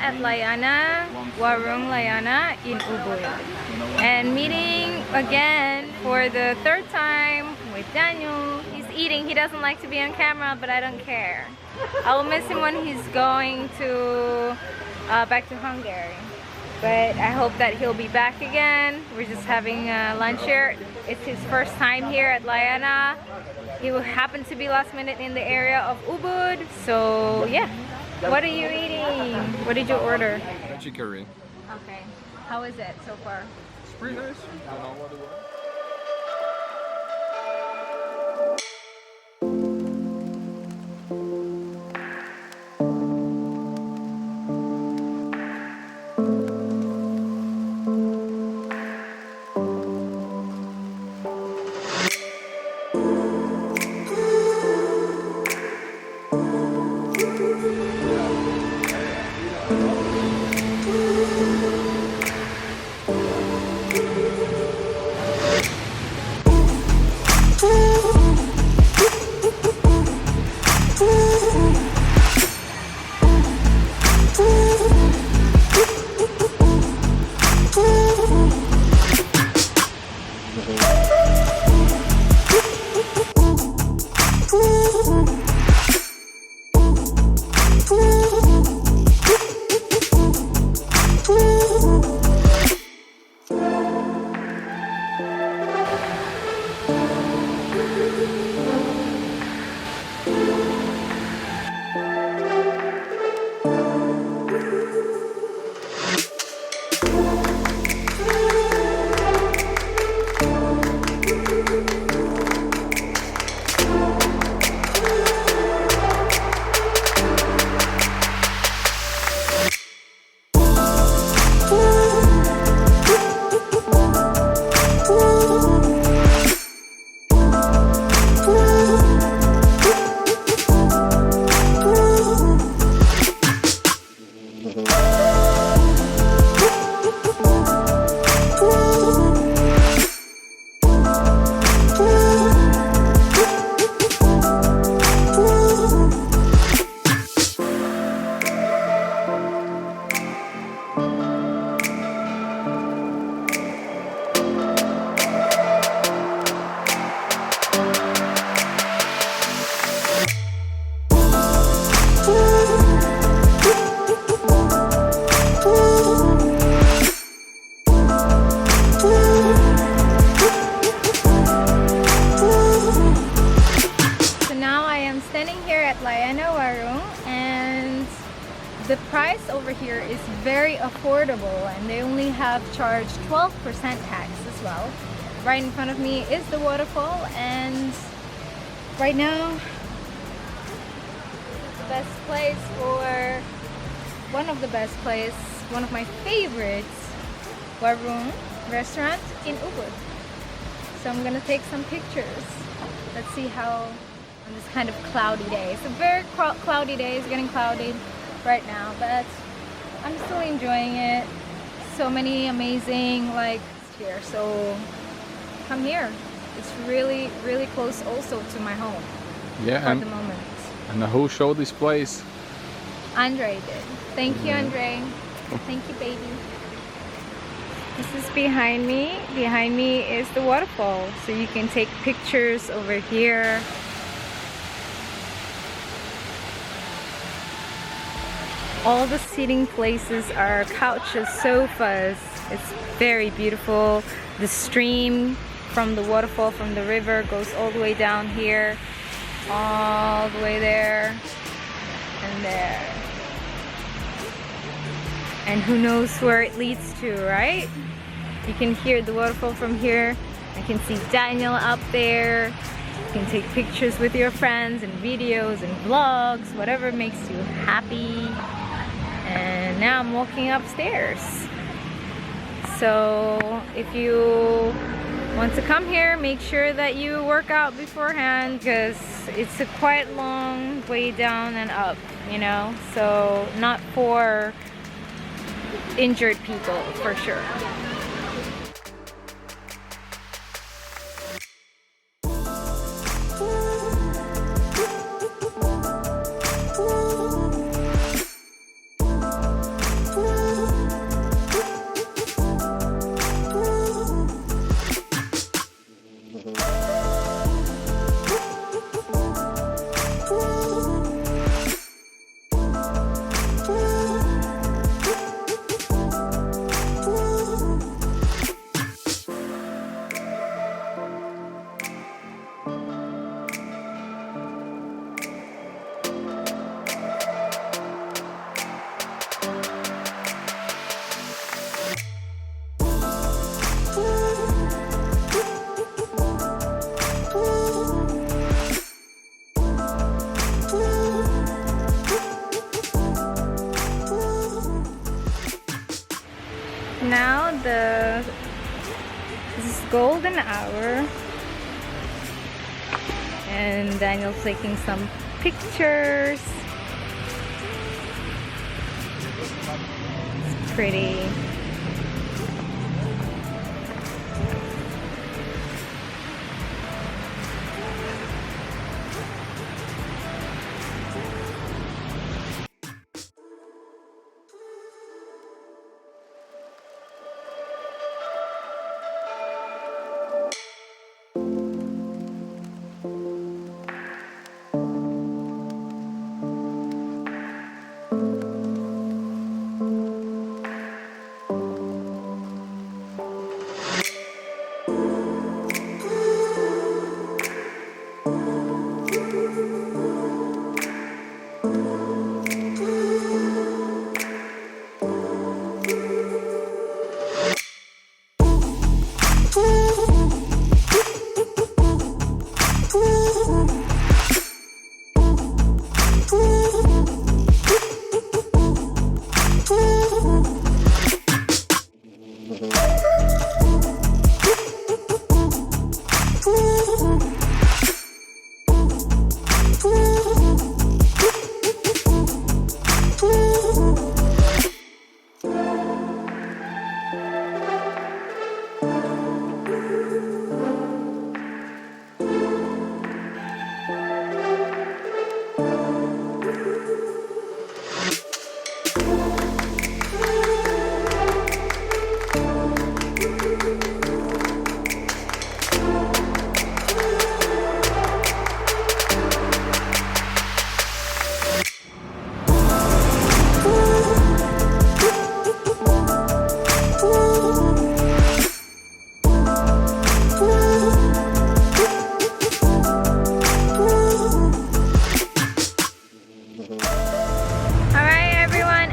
at Layana, Warung Layana in Ubud. And meeting again for the third time with Daniel. He's eating. He doesn't like to be on camera, but I don't care. I'll miss him when he's going to back to Hungary. But I hope that he'll be back again. We're just having lunch here. It's his first time here at Layana. He will happen to be last minute in the area of Ubud. So yeah. What are you eating? What did you order? Veggie curry. Okay. How is it so far? It's pretty nice. I don't know what it was. The price over here is very affordable, and they only have charged 12% tax as well. Right in front of me is the waterfall, and right now the best place, or one of the best place, one of my favorites, Warung Restaurant in Ubud. So I'm gonna take some pictures. Let's see how on this kind of cloudy day. It's a very cloudy day. It's getting cloudy right now, but I'm still enjoying it. So many amazing lights here, so come here. It's really close also to my home. Yeah, at the moment. And who showed this place? Andre did. Thank you, Andre. Thank you, baby. This is behind me. Behind me is the waterfall, so you can take pictures over here. All the seating places are couches, sofas. It's very beautiful. The stream from the waterfall, from the river, goes all the way down here, all the way there, and there. And who knows where it leads to, right? You can hear the waterfall from here. I can see Daniel up there. You can take pictures with your friends and videos and vlogs, whatever makes you happy. And now I'm walking upstairs. So if you want to come here, make sure that you work out beforehand, because it's a quite long way down and up, you know, so not for injured people for sure. now this is golden hour, and Daniel's taking some pictures. It's pretty.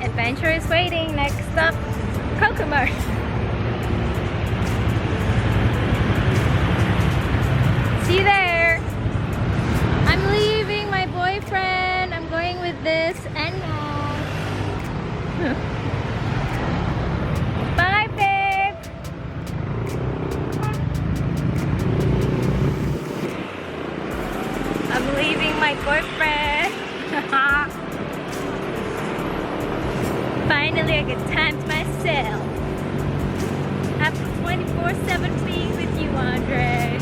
Adventure is waiting. Next stop, Kokomo. See you there. I'm leaving my boyfriend. I'm going with this animal. Bye, babe. I'm leaving my boyfriend. Finally, I get time to myself. After 24/7 being with you, Andre.